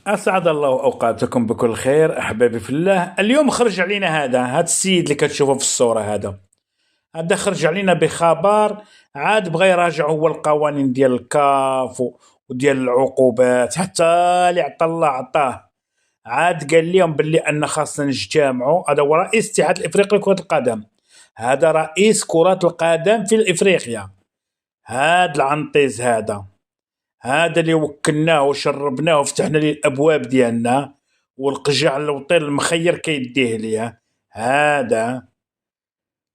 أسعد الله أوقاتكم بكل خير أحبابي في الله. اليوم خرج علينا هذا السيد اللي كتشوفه في الصورة. هذا خرج علينا بخبر، عاد بغى يراجع هو القوانين ديال الكاف وديال العقوبات حتى اللي عطى الله عطاه. عاد قال لهم باللي أن خاصنا نجتمعوا. هذا هو رئيس الاتحاد الإفريقي لكرة القدم، هذا رئيس كرة القدم في إفريقيا. هذا العنطيز هذا اللي وكلناه وشربناه وفتحنا ليه الابواب ديالنا، والقجع الوطير المخير كيديه ليه. هذا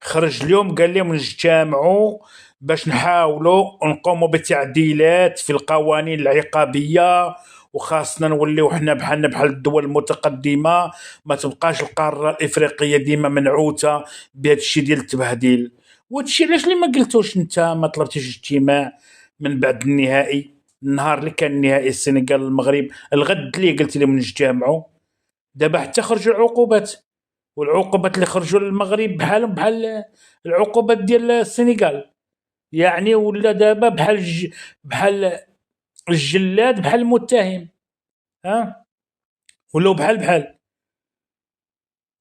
خرج اليوم قال لهم نجتمعوا باش نحاولوا نقوموا بتعديلات في القوانين العقابيه، وخاصنا نوليو حنا بحالنا بحال الدول المتقدمه، ما تبقاش القاره الافريقيه ديما منعوته بهذا الشيء ديال التبهديل. وهادشي علاش اللي ما قلتوش انت، ما طلبتيش اجتماع من بعد النهائي؟ النهار اللي كان نهائي السنغال المغرب، الغد اللي قلت لهم نجتمعوا. دابا حتى خرجوا العقوبات، والعقوبات اللي خرجوا للمغرب بحالهم بحال العقوبات ديال السنغال. يعني ولا دابا بحال الجلاد بحال المتهم. ها، ولاو بحال.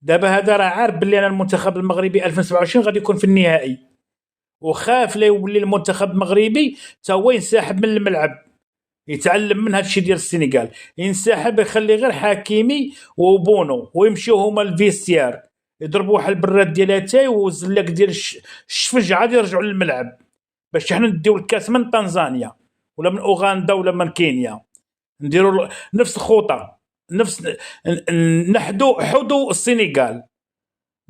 دابا هذا راه عارف باللي انا المنتخب المغربي 2027 غادي يكون في النهائي، وخاف لا يولي المنتخب المغربي تا هو ينسحب من الملعب، يتعلم من هذا الشيء ديال السنغال، ينسحب يخلي غير حكيمي وبونو ويمشيو هما الفيستيار، يضربوا واحد البراد ديال اتاي والزلاق ديال الشفج عاد يرجعوا للملعب، باش حنا نديو الكاس من طنزانيا ولا من اوغندا ولا من كينيا. نديروا نفس الخطه، نفس نحدو حدو السنغال.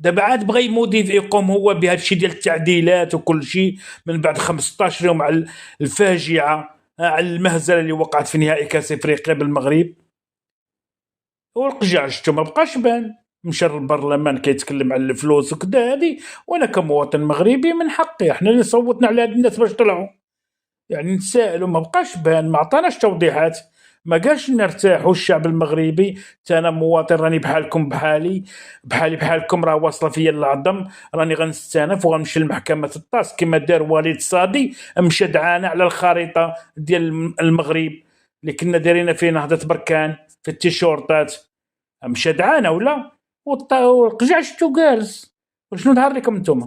دابا عاد بغى يقوم هو بهذا الشيء ديال التعديلات وكل شيء من بعد 15 يوم على الفاجعه، على المهزله اللي وقعت في نهائي كاس افريقيا بالمغرب. والقجع شتو ما بقاش بان، مشى للبرلمان كيتكلم على الفلوس وكذا هذه. وانا كمواطن مغربي من حقي، احنا اللي صوتنا على هاد الناس باش طلعوا، يعني نتسائلوا. ما بقاش بان، ما عطاناش توضيحات، ما قالش نرتاحوا الشعب المغربي. انا مواطن راني بحالكم، بحالي بحالكم، راه واصله فيا العظم، راني غنستانف وغنمشي لمحكمه الطاس كما دار وليد صادي، مشى دعانا على الخريطه ديال المغرب اللي كنا دايرين فيه نهضه بركان في التيشورتات، مشى دعانا ولا والقجع شتو جالس. وشنو ظهر لكم انتم؟